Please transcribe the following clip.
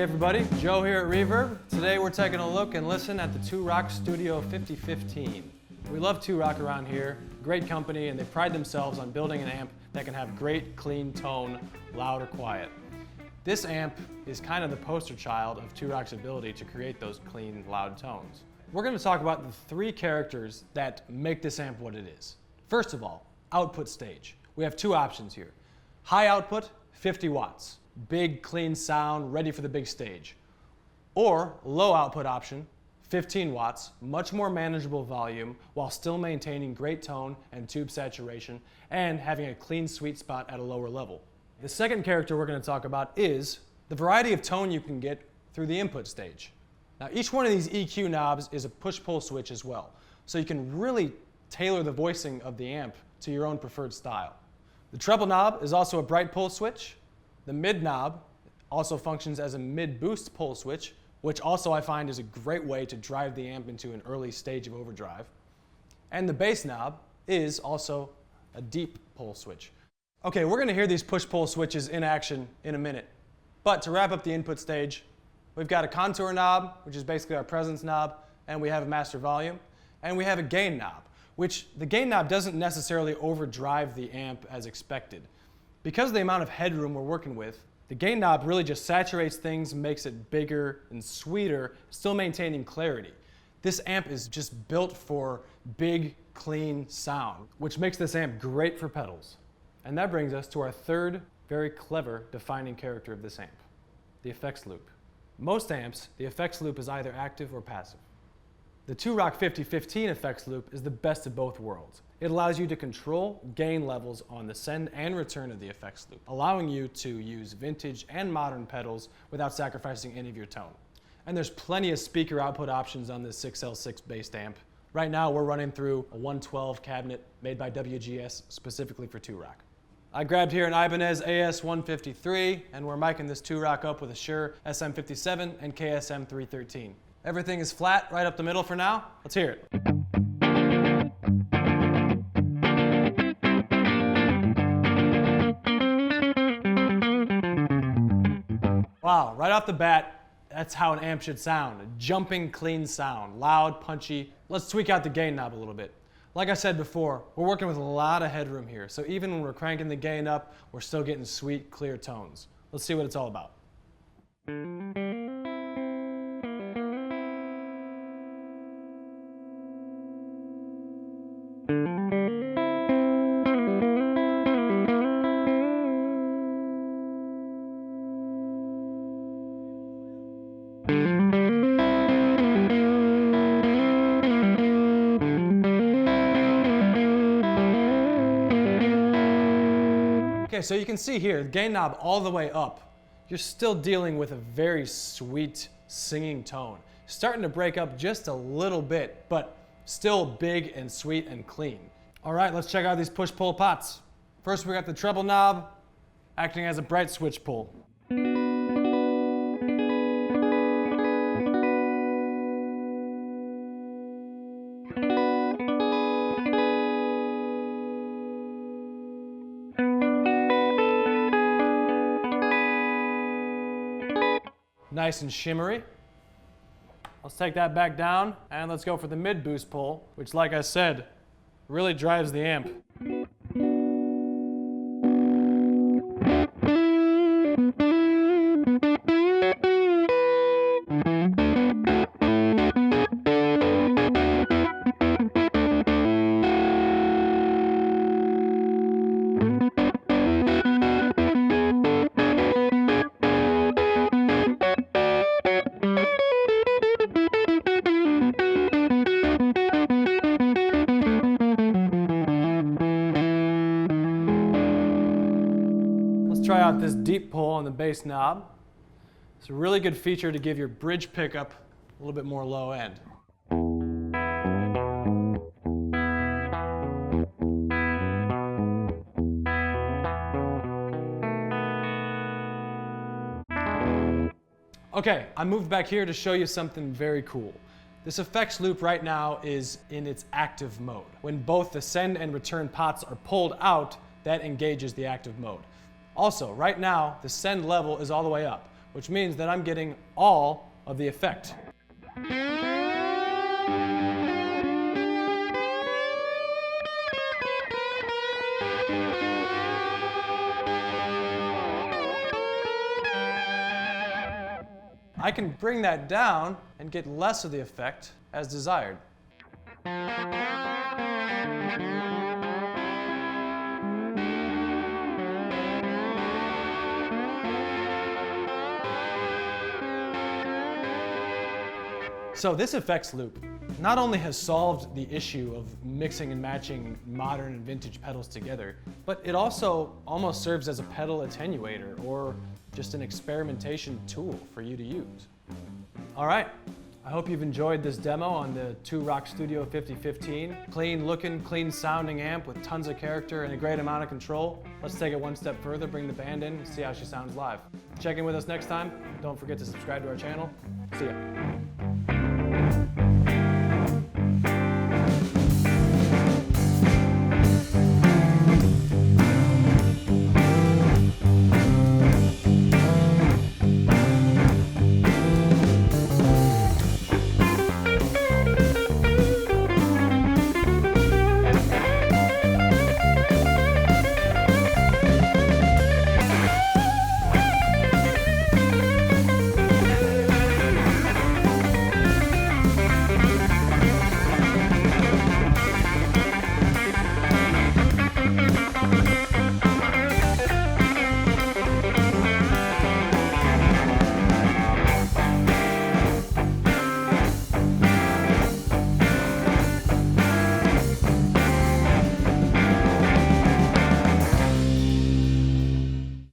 Hey everybody, Joe here at Reverb. Today we're taking a look and listen at the 2Rock Studio 5015. We love 2Rock around here, great company, and they pride themselves on building an amp that can have great clean tone, loud or quiet. This amp is kind of the poster child of 2Rock's ability to create those clean, loud tones. We're going to talk about the three characters that make this amp what it is. First of all, output stage. We have two options here. High output, 50 watts. Big, clean sound, ready for the big stage. Or low output option, 15 watts, much more manageable volume while still maintaining great tone and tube saturation and having a clean sweet spot at a lower level. The second character we're going to talk about is the variety of tone you can get through the input stage. Now each one of these EQ knobs is a push-pull switch as well, so you can really tailor the voicing of the amp to your own preferred style. The treble knob is also a bright pull switch. The mid knob also functions as a mid-boost pull switch, which also I find is a great way to drive the amp into an early stage of overdrive. And the bass knob is also a deep pull switch. Okay, we're going to hear these push-pull switches in action in a minute. But to wrap up the input stage, we've got a contour knob, which is basically our presence knob, and we have a master volume, and we have a gain knob, which the gain knob doesn't necessarily overdrive the amp as expected. Because of the amount of headroom we're working with, the gain knob really just saturates things, makes it bigger and sweeter, still maintaining clarity. This amp is just built for big, clean sound, which makes this amp great for pedals. And that brings us to our third, very clever defining character of this amp, the effects loop. Most amps, the effects loop is either active or passive. The 2Rock 5015 effects loop is the best of both worlds. It allows you to control gain levels on the send and return of the effects loop, allowing you to use vintage and modern pedals without sacrificing any of your tone. And there's plenty of speaker output options on this 6L6 based amp. Right now we're running through a 112 cabinet made by WGS specifically for 2Rock. I grabbed here an Ibanez AS153 and we're micing this 2Rock up with a Shure SM57 and KSM 313. Everything is flat right up the middle for now. Let's hear it. Wow, right off the bat, that's how an amp should sound. A jumping, clean sound, loud, punchy. Let's tweak out the gain knob a little bit. Like I said before, we're working with a lot of headroom here, so even when we're cranking the gain up, we're still getting sweet, clear tones. Let's see what it's all about. Okay, so you can see here, the gain knob all the way up, you're still dealing with a very sweet singing tone. Starting to break up just a little bit, but still big and sweet and clean. All right, let's check out these push-pull pots. First, we got the treble knob acting as a bright switch pull. Nice and shimmery. Let's take that back down and let's go for the mid boost pull, which like I said, really drives the amp. Try out this deep pull on the bass knob. It's a really good feature to give your bridge pickup a little bit more low end. Okay, I moved back here to show you something very cool. This effects loop right now is in its active mode. When both the send and return pots are pulled out, that engages the active mode. Also, right now, the send level is all the way up, which means that I'm getting all of the effect. I can bring that down and get less of the effect as desired. So this effects loop not only has solved the issue of mixing and matching modern and vintage pedals together, but it also almost serves as a pedal attenuator or just an experimentation tool for you to use. All right, I hope you've enjoyed this demo on the 2-Rock Studio 5015. Clean looking, clean sounding amp with tons of character and a great amount of control. Let's take it one step further, bring the band in, and see how she sounds live. Check in with us next time. Don't forget to subscribe to our channel. See ya.